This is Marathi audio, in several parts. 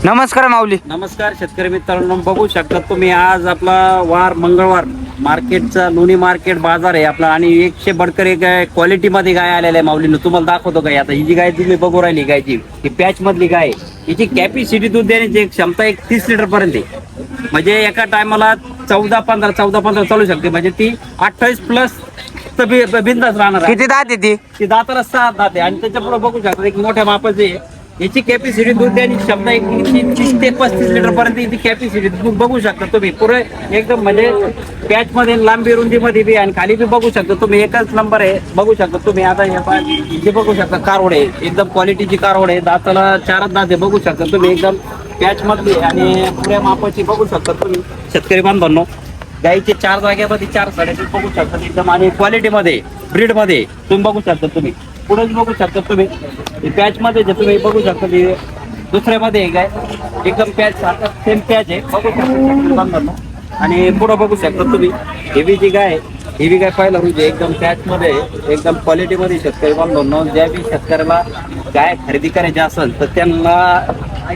नमस्कार माऊली. नमस्कार शेतकरी मित्रांनो, बघू शकता तुम्ही आज आपला वार मंगळवार मार्केटचा लोणी मार्केट बाजार आहे आपला आणि 100 बडकर एक क्वालिटी मध्ये गाय आलेल्या आहे. माऊलीनं तुम्हाला दाखवतो काय आता ही जी गाय तुम्ही बघू राहिली गायची ही पॅच मधली गाय आहे. हिची कॅपॅसिटी दूध देण्याची क्षमता 30 लिटर पर्यंत आहे. म्हणजे एका टायमाला 14-15 चालू शकते. म्हणजे ती 28 प्लस बिंदास राहणार आहे. किती दात आहे ती दाताला 6 दात आहे आणि त्याच्या पुढे बघू शकता एक मोठ्या मापाचे आहे. याची कॅपॅसिटी दूध देण्याची क्षमता 30 ते 35 लिटर पर्यंत याची कॅपॅसिटी तुम्ही बघू शकता. तुम्ही पुरे एकदम म्हणजे पॅच मध्ये लांबी रुंदीमध्ये बी आणि खाली बी बघू शकता तुम्ही. एकच नंबर आहे बघू शकता तुम्ही. आता हे बघू शकता कारवड आहे, एकदम क्वालिटीची कारवड आहे. दाताला 4 दात आहे बघू शकता तुम्ही. एकदम पॅच मधली आणि पुऱ्या मापाची बघू शकता तुम्ही शेतकरी बांधवांनो. गाईचे 4 जाग्यामध्ये 4 साड्याचे बघू शकता एकदम आणि क्वालिटी मध्ये ब्रीड मध्ये तुम्ही बघू शकता. तुम्ही पुढे बघू शकता तुम्ही पॅच मध्ये जे तुम्ही बघू शकता ते दुसऱ्यामध्ये आहे काय एकदम पॅच सेम पॅच आहे बघू शकता. आणि पुढे बघू शकता तुम्ही हेवी जी गाय हेवी गाय पाहिलं म्हणजे एकदम पॅच मध्ये एकदम क्वालिटी मध्ये शेतकरी बांधवांनो. ज्या बी शेतकऱ्याला गाय खरेदी करायची असेल तर त्यांना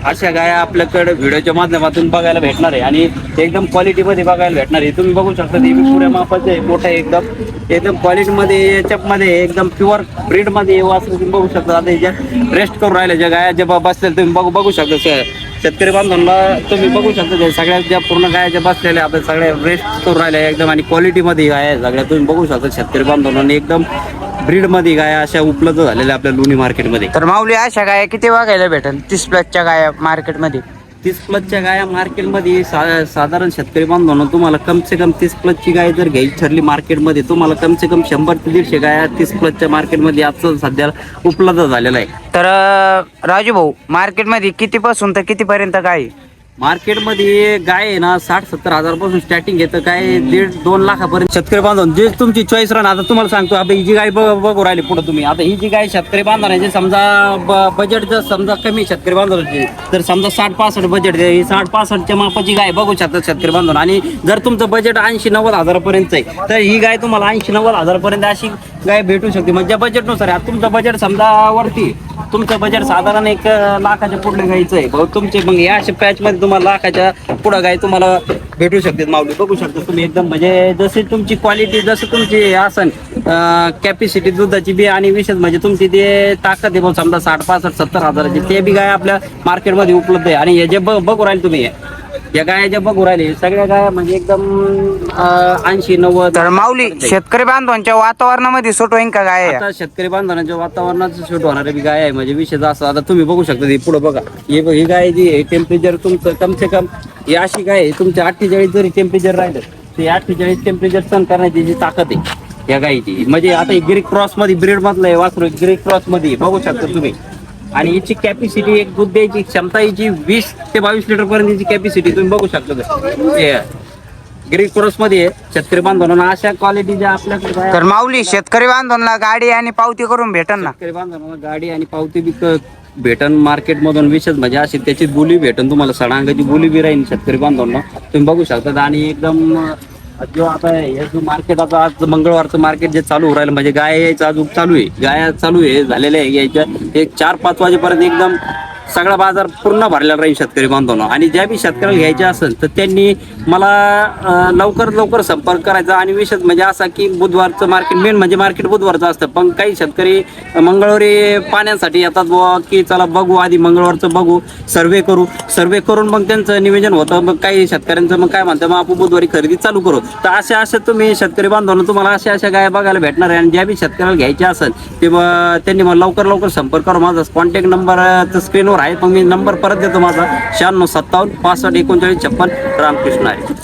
अशा गाया आपल्याकडे व्हिडिओच्या माध्यमातून बघायला भेटणार आहे आणि एकदम क्वालिटी मध्ये बघायला भेटणार आहे. तुम्ही बघू शकता ते पुऱ्या मापाचे मोठा एकदम क्वालिटी मध्ये याच्याप मध्ये एकदम प्युअर ब्रीड मध्ये वासरू तुम्ही बघू शकता. आता ज्या रेस्ट करून राहिल्या ज्या गाया ज्या बसलेल्या तुम्ही बघू शकता शेतकरी बांधवांना. तुम्ही बघू शकता सगळ्या ज्या पूर्ण गाया ज्या बसलेल्या आपण सगळ्या रेस्ट करून राहिल्या एकदम आणि क्वालिटी मध्ये गाया सगळ्या तुम्ही बघू शकता शेतकरी बांधवांना. एकदम ब्रीड मध्ये गाया अशा उपलब्ध झालेल्या आपल्या लोणी मार्केटमध्ये. तर माऊली अशा गाया किती बघायला भेटेल 30 प्लसच्या गाया मार्केटमध्ये? 30 प्लसच्या गाया मार्केटमध्ये साधारण शेतकरी बांधवांनो तुम्हाला कम से कम 30 प्लसची गाय जर घ्यायची ठरली मार्केटमध्ये तुम्हाला कम से कम 100 ते 150 गाया 30 प्लसच्या मार्केटमध्ये आजचं सध्या उपलब्ध झालेला आहे. तर राजू भाऊ मार्केटमध्ये कितीपासून तर कितीपर्यंत गाय आहे? मार्केटमध्ये गाय आहे ना 60-70 हजारपासून स्टार्टिंग येतं. काय 1.5-2 लाखापर्यंत शेतकरी बांधून जे तुमची चॉईस राहणार. आता तुम्हाला सांगतो आता ही जी गाय बघू राहिली पुढे तुम्ही. आता ही जी गाय शेतकरी बांधवांचे समजा बजेट जर समजा कमी शेतकरी बांधवांचे तर समजा 60-65 बजेट ही 60-65च्या मापाची गाय बघू शकता शेतकरी बांधून. आणि जर तुमचं बजेट 80-90 हजारापर्यंत आहे तर ही गाय तुम्हाला 80-90 हजारापर्यंत अशी गाय भेटू शकते. म्हणजे बजेटनुसार आता तुमचं बजेट समजा वरती तुमचं बजेट साधारण 1 लाखाच्या पुढे घ्यायचं आहे भाऊ तुमचे. मग या अशा पॅच मध्ये तुम्हाला लाखाच्या पुढं गाय तुम्हाला भेटू शकते माऊली. बघू शकता तुम्ही एकदम म्हणजे जशी तुमची क्वालिटी जसं तुमची असन कॅपॅसिटी दुधाची बी आणि विशेष म्हणजे तुमची ते ताकद आहे भाऊ समजा 60-65-70 हजाराची ते बी गाय आपल्या मार्केटमध्ये उपलब्ध आहे. आणि हे जे बघू राहिले तुम्ही या गाया ज्या बघू राहिले सगळ्या गाया म्हणजे एकदम 80-90. तर माऊली शेतकरी बांधवांच्या वातावरणामध्ये सूट होईन का गाय? आता शेतकरी बांधवांच्या वातावरणात सूट होणारी गाय आहे म्हणजे विशेष असं. आता तुम्ही बघू शकता पुढे बघा ही गाय जी आहे टेम्परेचर तुमचं कम से कम ही अशी गाय तुमचे 48 जरी टेम्परेचर राहिलं ते 48 टेम्परेचर सहन करण्याची जी ताकद आहे या गायची. म्हणजे आता ग्रीक क्रॉस मध्ये ब्रीड मधलं आहे वासरू ग्रीक क्रॉस मध्ये बघू शकता तुम्ही. आणि हिची कॅपॅसिटी एक दूध द्यायची क्षमता हिची 20 ते 22 लिटर पर्यंत हिची कॅपॅसिटी तुम्ही बघू शकता. ग्रीक क्रॉस मध्ये शेतकरी बांधवांना अशा क्वालिटीच्या आपल्याकडे. तर माऊली शेतकरी बांधवांना गाडी आणि पावती करून भेटन ना? शेतकरी बांधवांना गाडी आणि पावती बी भेटन मार्केटमधून. विशेष म्हणजे अशी त्याची बोली भेटन तुम्हाला सडांगाची बोली बी राहील शेतकरी बांधवांना तुम्ही बघू शकता. आणि एकदम जो आता हे जो मार्केट आता आज मंगळवारचं मार्केट जे चालू राहिलं म्हणजे गाय यायचं अजून चालू आहे. गाया चालू आहे झालेल्या आहे यायच्या 1-4-5 वाजेपर्यंत एकदम सगळा बाजार पूर्ण भरलेला राहील शेतकरी बांधवांना. आणि ज्या बी शेतकऱ्याला घ्यायचे असेल तर त्यांनी मला लवकर संपर्क करायचा. आणि विशेष म्हणजे असा की बुधवारचं मार्केट मेन म्हणजे मार्केट बुधवारचं असतं. पण काही शेतकरी मंगळवारी पाण्यासाठी येतात बुवा की चला बघू आधी मंगळवारचं बघू सर्वे करून मग त्यांचं नियोजन होतं. मग काही शेतकऱ्यांचं मग काय म्हणतं मग आपण बुधवारी खरेदी चालू करू. तर अशा तुम्ही शेतकरी बांधवांना तुम्हाला अशा गाया बघायला भेटणार आहे. आणि ज्या बी शेतकऱ्याला घ्यायचे असेल ते त्यांनी मला लवकर संपर्क करा. माझा कॉन्टॅक्ट नंबर स्क्रीनवर आहे. मग मी नंबर परत देतो माझा 96 57 65 39 56 रामकृष्ण आहे.